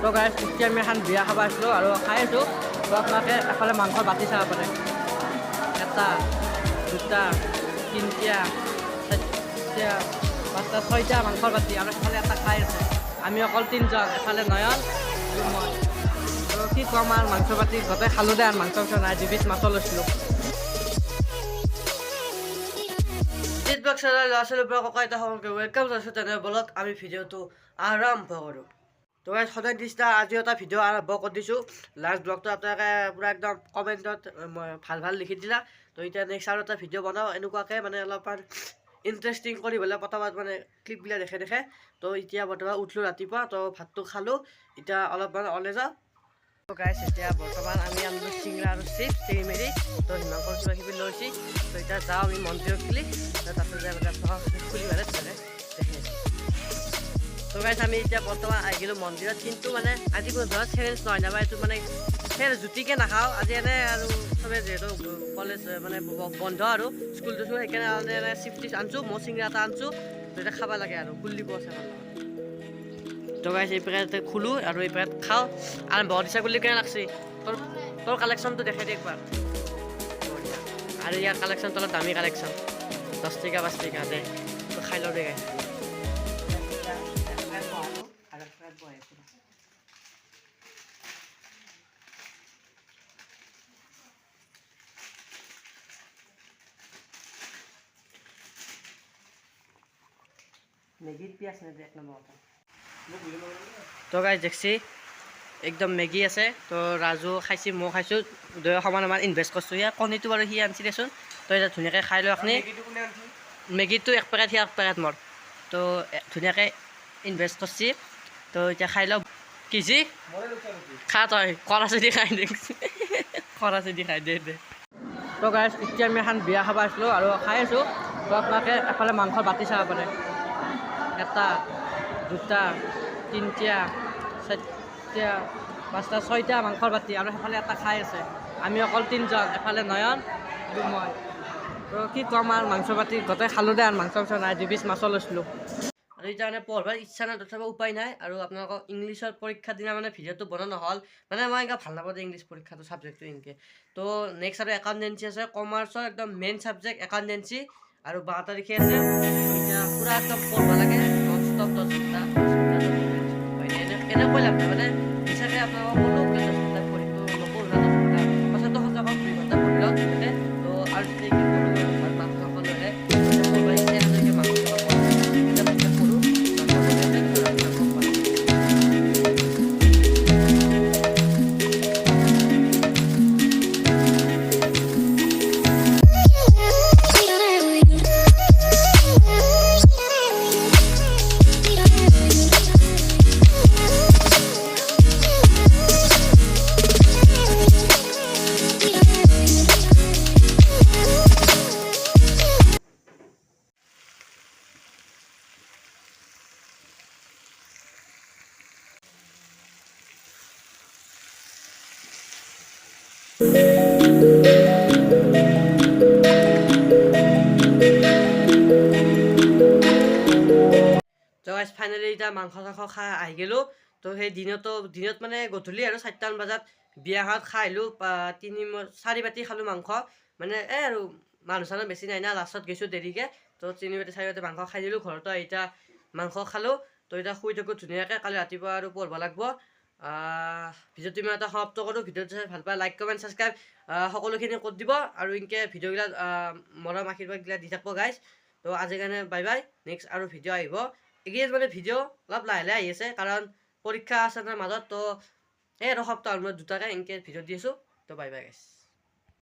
তো গাইজ এতিয়া আমি এখন বিয়া খাব আহিছিলোঁ আৰু খাই আছোঁ। তো আপোনালোকে এফালে মাংসৰ বাতি চাব পাৰে, এটা দুটা তিনিটা চাৰিটা পাঁচটা ছয়টা মাংসৰ বাতি আৰু এফালে এটা খাই আছে। আমি অকল তিনিজন, এফালে নয়ন আৰু মই। তো কি ক'ম আৰু মাংসৰ বাতি গোটেই খালোঁ দে আৰু মাংস নাই, 2 পিচ মাছো লৈছিলোঁ। ল'ৰা ছোৱালীৰ পৰা ককা আইতা সকলোকে ৱেলকাম জনাইছোঁ। তেনে বলক আমি ভিডিঅ'টো আৰম্ভ কৰোঁ। তো গাইজ সদায় দিষ্টা আজিও এটা ভিডিঅ' আৰম্ভ কৰি দিছোঁ। লাষ্ট ব্লগটো আপোনালোকে পূৰা একদম কমেণ্টত ভাল লিখি দিলা। তো এতিয়া নেক্সট আৰু এটা ভিডিঅ' বনাওঁ এনেকুৱাকৈ, মানে অলপমান ইণ্টাৰেষ্টিং কৰি পেলাই প্ৰথমত মানে ক্লিপবিলাক দেখে। তো এতিয়া বৰ্তমান উঠিলোঁ ৰাতিপুৱা, তো ভাতটো খালোঁ, এতিয়া অলপমান ওলাই যাওঁ। তো গাইজ এতিয়া বৰ্তমান আমি আনিলোঁ চিংৰা আৰু চিপছ টেঙি মেলি। তো হিমাংকৰ কিবা কিবি লৈছি। তো এতিয়া যাওঁ আমি মন্দিৰত খুলি, তাতে যাই খুলি মানে দেখে। তো গাইজ আমি এতিয়া বৰ্তমান আহি গ'লোঁ মন্দিৰত, কিন্তু মানে আজি কোনো ধৰণৰ চেলেঞ্জ নহয় নাবা, এইটো মানে সেই জুতিকৈ নাখাওঁ আজি এনেই আৰু চবে যিহেতু কলেজ মানে বন্ধ আৰু স্কুল থৈছোঁ, সেইকাৰণে এনে চিপছ আনিছোঁ, মই চিংৰা এটা আনিছোঁ। তো এতিয়া খাব লাগে আৰু কুল্লি আছে ভাল লগত। তো গাইজ এই পেকেট খোলোঁ আৰু এই পেকেট খাওঁ। আৰু বহুত ইচ্ছা কুল্লি কেনে লাগছি, তোৰ কালেকশ্যনটো দেখাই দে একবাৰ। আৰু ইয়াৰ কালেকশ্যনটো অলপ দামী কালেকশ্যন, 10 টকা 5 টকা দে। তো খাই লওঁ দে গাইজ। মেগীত পিঁয়াজ নিদিয়ে এক নম্বৰ কথা। তো গাইজ দেখছি একদম মেগী আছে। তো ৰাজু খাইছি, মই খাইছোঁ, দুয়ো সমান ইনভেষ্ট কৰিছোঁ। ইয়াৰ কণীটো বাৰু সি আনিছি দেচোন। তো এতিয়া ধুনীয়াকৈ খাই লওঁ আপুনি। মেগীটো 1 পেকেট, সি 1 পেকেট মোৰ। তো ধুনীয়াকৈ ইনভেষ্ট কৰিছি। তো এতিয়া খাই লওঁ। কি যি খা তই, কৰাচি খাই দে, কৰাচি খাই দে। তো গাইজ এতিয়া আমি এখন বিয়া খাব আহিছিলোঁ আৰু খাই আছোঁ। তো আপোনালোকে এফালে মাংসৰ বাতি চাব পাৰে, এটা দুটা তিনিটা চাৰিটা পাঁচটা ছয়টা মাংসৰ বাতি আৰু সেইফালে এটা খাই আছে। আমি অকল তিনিজন, এফালে নয়ন আৰু মই। তো কি ক'ম আৰু মাংসৰ বাতি গোটেই খালোঁ দে আৰু মাংস নাই, 2 পিচ মাছো লৈছিলোঁ। আৰু এতিয়া মানে পঢ়িবৰ ইচ্ছা নাই, তথাপি উপায় নাই। আৰু আপোনালোকক ইংলিছৰ পৰীক্ষাৰ দিনা মানে ভিডিঅ'টো বনোৱা নহ'ল, মানে মই এনেকৈ ভাল নাপাওঁ ইংলিছ পৰীক্ষাটো ছাবজেক্টটো এনেকৈ। তো নেক্সট আৰু একাউণ্টেঞ্চি আছে, কমাৰ্চৰ একদম মেইন ছাবজেক্ট একাউণ্টেঞ্চি, আৰু 12 তাৰিখে আছে। এতিয়া পূৰা একদম পঢ়িব লাগে, নন ষ্টপ 10 ঘণ্টা এনেকৈ লাভ নাই, মানে হিচাপে আপোনালোকক ক'লোঁ 10 ঘণ্টা পঢ়িলোঁ, নপঢ়িলোঁ 10 ঘণ্টা, পাছতো সঁচাকৈ 2 ঘণ্টা পঢ়িলোঁ তেনেকৈ। তো আৰু যদি মাংস ল'লে পঢ়িব ইচ্ছা এনেকৈ মাংস তো গাইজ ফাইনেলি এতিয়া মাংস চাংস খাই আহি গ'লোঁ। তো সেই দিনত মানে গধূলি আৰু 4টামান বজাত বিয়াখনত খাই আহিলোঁ, 4 বাতি খালোঁ মাংস। মানে আৰু মানুহ চানুহ বেছি নাই না, লাষ্টত গৈছোঁ দেৰিকৈ। তো 3 বাতি 4 বাতি মাংস খাই দিলোঁ ঘৰতো। এতিয়া মাংস খালোঁ। তো এতিয়া শুই থাকোঁ ধুনীয়াকৈ, কালি ৰাতিপুৱা আৰু পঢ়িব লাগিব। ভিডিঅ'টো ইমান এটা সমাপ্ত কৰোঁ। ভিডিঅ'টো চাই ভাল পায় লাইক কমেণ্ট ছাবস্ক্ৰাইব সকলোখিনি কৰি দিব, আৰু এনেকৈ ভিডিঅ'বিলাক মৰম আশীৰ্বাদবিলাক দি থাকিব গাইজ। তো আজিৰ কাৰণে বাই বাই, নেক্সট আৰু ভিডিঅ' আহিব। এইকেইদিন মানে ভিডিঅ' অলপ লাহে লাহে আহি আছে, কাৰণ পৰীক্ষা আছে তাৰ মাজত। তো এই আৰু সপ্তাহৰ মূৰত 2টাকৈ এনেকৈ ভিডিঅ' দি আছোঁ। তো বাই বাই গাইজ।